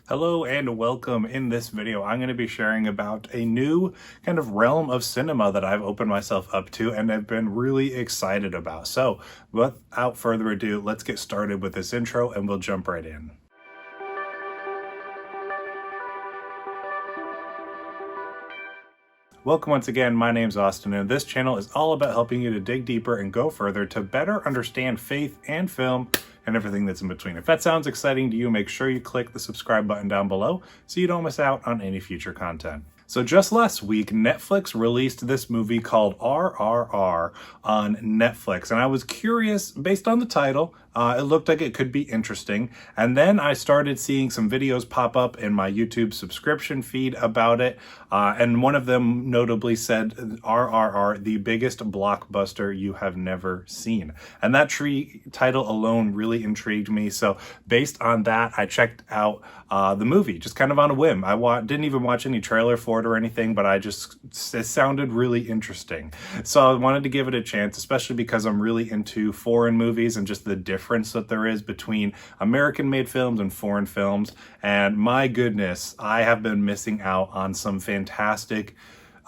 Hello and welcome. In this video, I'm going to be sharing about a new kind of realm of cinema that I've opened myself up to and I've been really excited about. So without further ado, let's get started with this intro and we'll jump right in. Welcome once again, my name's Austin and this channel is all about helping you to dig deeper and go further to better understand faith and film and everything that's in between. If that sounds exciting to you, make sure you click the subscribe button down below so you don't miss out on any future content. So just last week, Netflix released this movie called RRR on Netflix. And I was curious, based on the title, it looked like it could be interesting. And then I started seeing some videos pop up in my YouTube subscription feed about it. And one of them notably said, RRR, the biggest blockbuster you have never seen. And that title alone really intrigued me. So based on that, I checked out the movie, just kind of on a whim. I didn't even watch any trailer for it or anything, but it sounded really interesting. So I wanted to give it a chance, especially because I'm really into foreign movies and just the difference that there is between American-made films and foreign films. And my goodness, I have been missing out on some fantastic,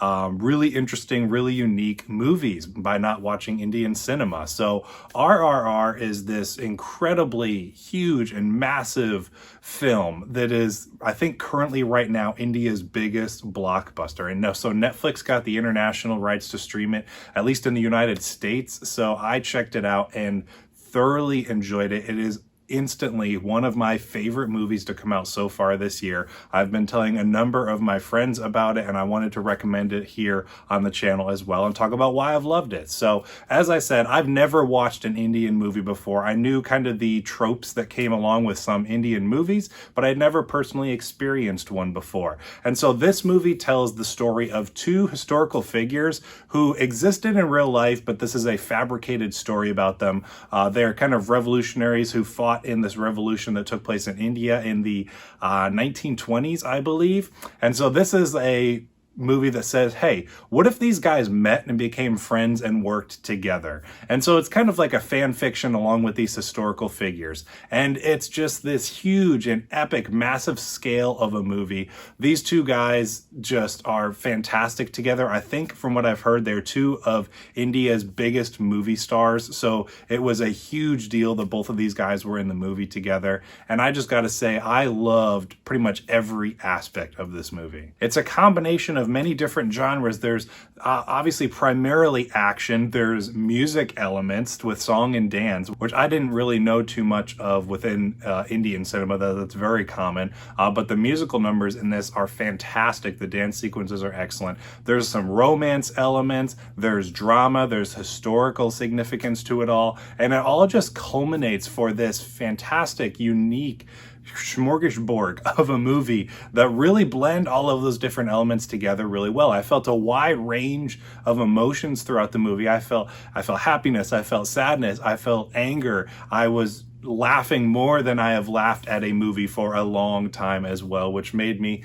really interesting, really unique movies by not watching Indian cinema. So RRR is this incredibly huge and massive film that is, I think, currently right now India's biggest blockbuster. And so Netflix got the international rights to stream it, at least in the United States. So I checked it out and thoroughly enjoyed it. It is instantly one of my favorite movies to come out so far this year. I've been telling a number of my friends about it and I wanted to recommend it here on the channel as well and talk about why I've loved it. So as I said, I've never watched an Indian movie before. I knew kind of the tropes that came along with some Indian movies, but I'd never personally experienced one before. And so this movie tells the story of two historical figures who existed in real life, but this is a fabricated story about them. They're kind of revolutionaries who fought in this revolution that took place in India in the 1920s, I believe. And so this is a movie that says, hey, what if these guys met and became friends and worked together? And so it's kind of like a fan fiction along with these historical figures. And it's just this huge and epic, massive scale of a movie. These two guys just are fantastic together. I think from what I've heard, they're two of India's biggest movie stars. So it was a huge deal that both of these guys were in the movie together. And I just got to say, I loved pretty much every aspect of this movie. It's a combination of many different genres. There's obviously primarily action. There's music elements with song and dance, which I didn't really know too much of within Indian cinema. That's very common. But the musical numbers in this are fantastic. The dance sequences are excellent. There's some romance elements. There's drama. There's historical significance to it all. And it all just culminates for this fantastic, unique smorgasbord of a movie that really blend all of those different elements together really well. I felt a wide range of emotions throughout the movie. I felt happiness, I felt sadness, I felt anger. I was laughing more than I have laughed at a movie for a long time as well, which really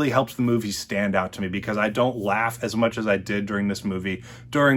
helps the movie stand out to me because I don't laugh as much as I did during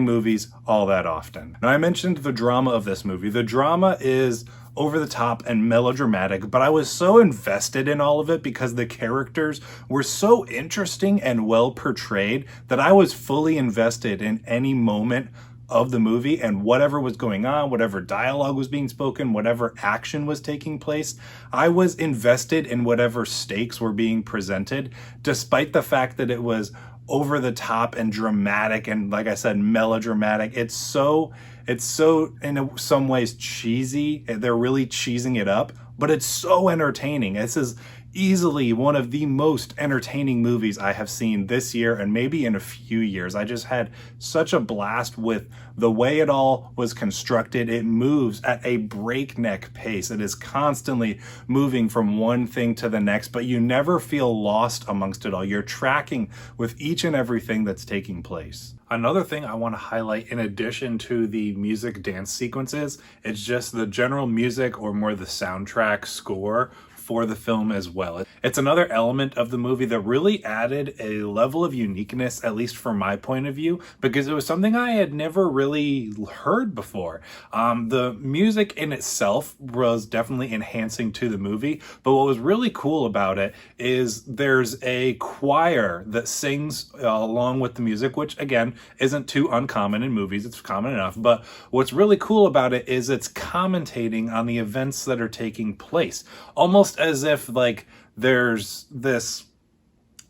movies all that often. Now, I mentioned the drama of this movie. The drama is over the top and melodramatic, but I was so invested in all of it because the characters were so interesting and well portrayed that I was fully invested in any moment of the movie and whatever was going on, whatever dialogue was being spoken, whatever action was taking place. I was invested in whatever stakes were being presented, despite the fact that it was over the top and dramatic and, like I said, melodramatic. It's so in some ways cheesy. They're really cheesing it up, but it's so entertaining. This is easily one of the most entertaining movies I have seen this year and maybe in a few years. I just had such a blast with the way it all was constructed. It moves at a breakneck pace. It is constantly moving from one thing to the next, but you never feel lost amongst it all. You're tracking with each and everything that's taking place. Another thing I want to highlight, in addition to the music dance sequences, it's just the general music or more the soundtrack score for the film as well. It's another element of the movie that really added a level of uniqueness, at least from my point of view, because it was something I had never really heard before. The music in itself was definitely enhancing to the movie, but what was really cool about it is there's a choir that sings along with the music, which again isn't too uncommon in movies. It's common enough, but what's really cool about it is it's commentating on the events that are taking place, almost as if like there's this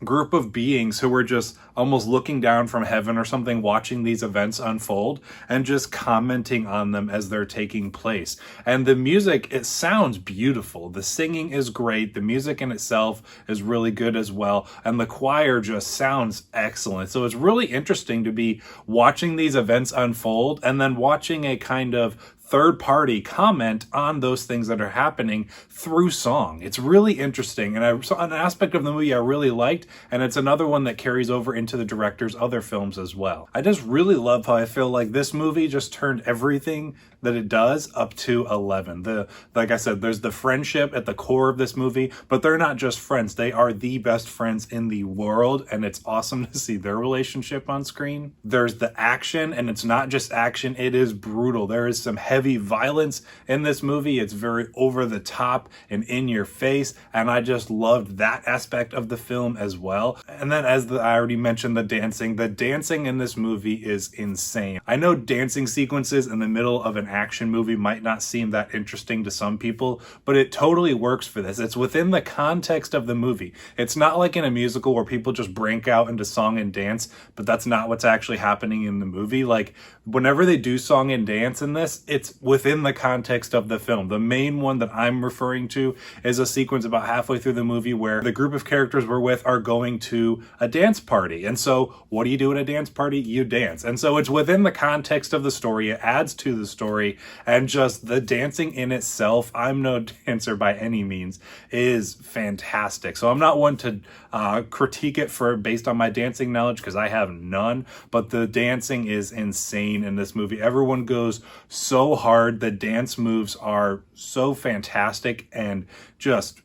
group of beings who were just almost looking down from heaven or something, watching these events unfold and just commenting on them as they're taking place. And the music, it sounds beautiful. The singing is great. The music in itself is really good as well. And the choir just sounds excellent. So it's really interesting to be watching these events unfold and then watching a kind of third party comment on those things that are happening through song. It's really interesting, and I saw an aspect of the movie I really liked, and it's another one that carries over into the director's other films as well. I just really love how I feel like this movie just turned everything that it does up to 11. Like I said, there's the friendship at the core of this movie, but they're not just friends. They are the best friends in the world, and it's awesome to see their relationship on screen. There's the action, and it's not just action, it is brutal. There is some heavy violence in this movie. It's very over the top and in your face, and I just loved that aspect of the film as well. And then I already mentioned the dancing in this movie is insane. I know dancing sequences in the middle of an action movie might not seem that interesting to some people, but it totally works for this. It's within the context of the movie. It's not like in a musical where people just break out into song and dance, but that's not what's actually happening in the movie. Like whenever they do song and dance in this, it's within the context of the film. The main one that I'm referring to is a sequence about halfway through the movie where the group of characters we're with are going to a dance party. And so what do you do at a dance party? You dance. And so it's within the context of the story. It adds to the story, and just the dancing in itself, I'm no dancer by any means, is fantastic. So I'm not one to critique it based on my dancing knowledge, because I have none, but the dancing is insane in this movie. Everyone goes so hard. The dance moves are so fantastic and just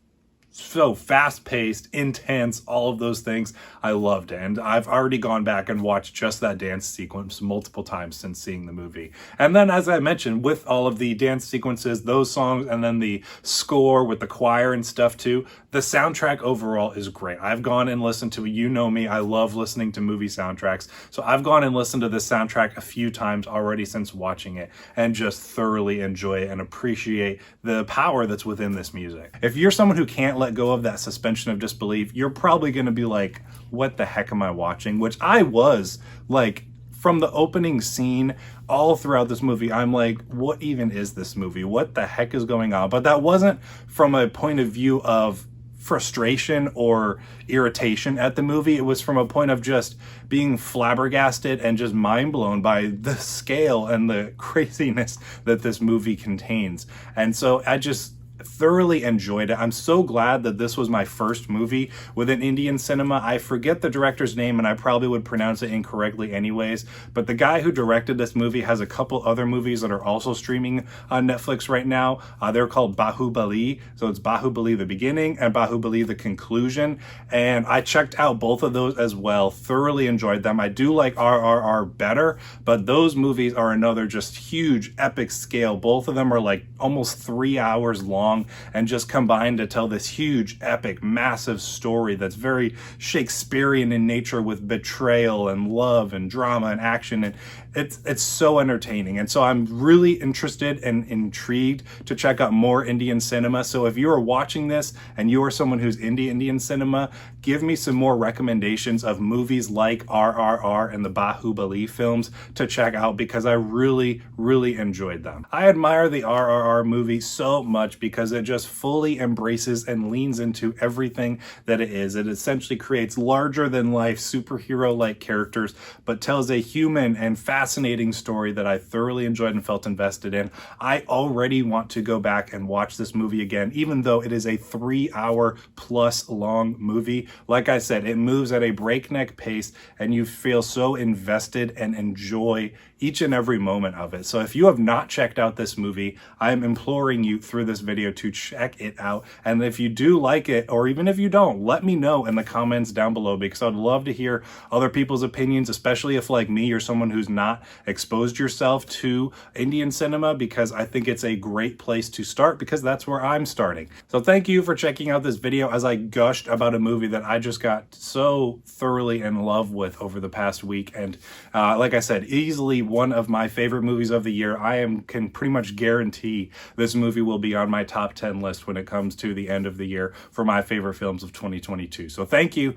so fast-paced, intense, all of those things. I loved it, and I've already gone back and watched just that dance sequence multiple times since seeing the movie. And then, as I mentioned, with all of the dance sequences, those songs, and then the score with the choir and stuff too, the soundtrack overall is great. I've gone and listened to it. You know me, I love listening to movie soundtracks, so I've gone and listened to this soundtrack a few times already since watching it, and just thoroughly enjoy it and appreciate the power that's within this music. If you're someone who can't let go of that suspension of disbelief, you're probably going to be like, what the heck am I watching? Which I was, like, from the opening scene all throughout this movie, I'm like, what even is this movie? What the heck is going on? But that wasn't from a point of view of frustration or irritation at the movie. It was from a point of just being flabbergasted and just mind blown by the scale and the craziness that this movie contains. And so I just thoroughly enjoyed it. I'm so glad that this was my first movie within Indian cinema. I forget the director's name, and I probably would pronounce it incorrectly anyways, but the guy who directed this movie has a couple other movies that are also streaming on Netflix right now. They're called Bahubali. So it's Bahubali the beginning and Bahubali the conclusion, and I checked out both of those as well. Thoroughly enjoyed them. I do like RRR better, but those movies are another just huge epic scale. Both of them are like almost 3 hours long, and just combined to tell this huge, epic, massive story that's very Shakespearean in nature, with betrayal and love and drama and action, and it's so entertaining. And so I'm really interested and intrigued to check out more Indian cinema. So if you are watching this and you are someone who's into Indian cinema, give me some more recommendations of movies like RRR and the Bahubali films to check out, because I really, really enjoyed them. I admire the RRR movie so much because it just fully embraces and leans into everything that it is. It essentially creates larger than life superhero-like characters, but tells a human and fascinating story that I thoroughly enjoyed and felt invested in. I already want to go back and watch this movie again, even though it is a 3 hour plus long movie. Like I said, it moves at a breakneck pace, and you feel so invested and enjoy each and every moment of it. So if you have not checked out this movie, I am imploring you through this video video to check it out. And if you do like it, or even if you don't, let me know in the comments down below, because I'd love to hear other people's opinions, especially if, like me, you're someone who's not exposed yourself to Indian cinema, because I think it's a great place to start, because that's where I'm starting. So thank you for checking out this video as I gushed about a movie that I just got so thoroughly in love with over the past week. And like I said, easily one of my favorite movies of the year. Can pretty much guarantee this movie will be on my top 10 list when it comes to the end of the year for my favorite films of 2022. So thank you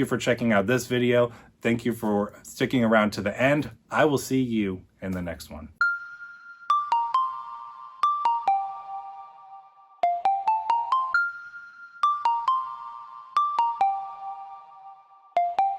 for checking out this video. Thank you for sticking around to the end. I will see you in the next one.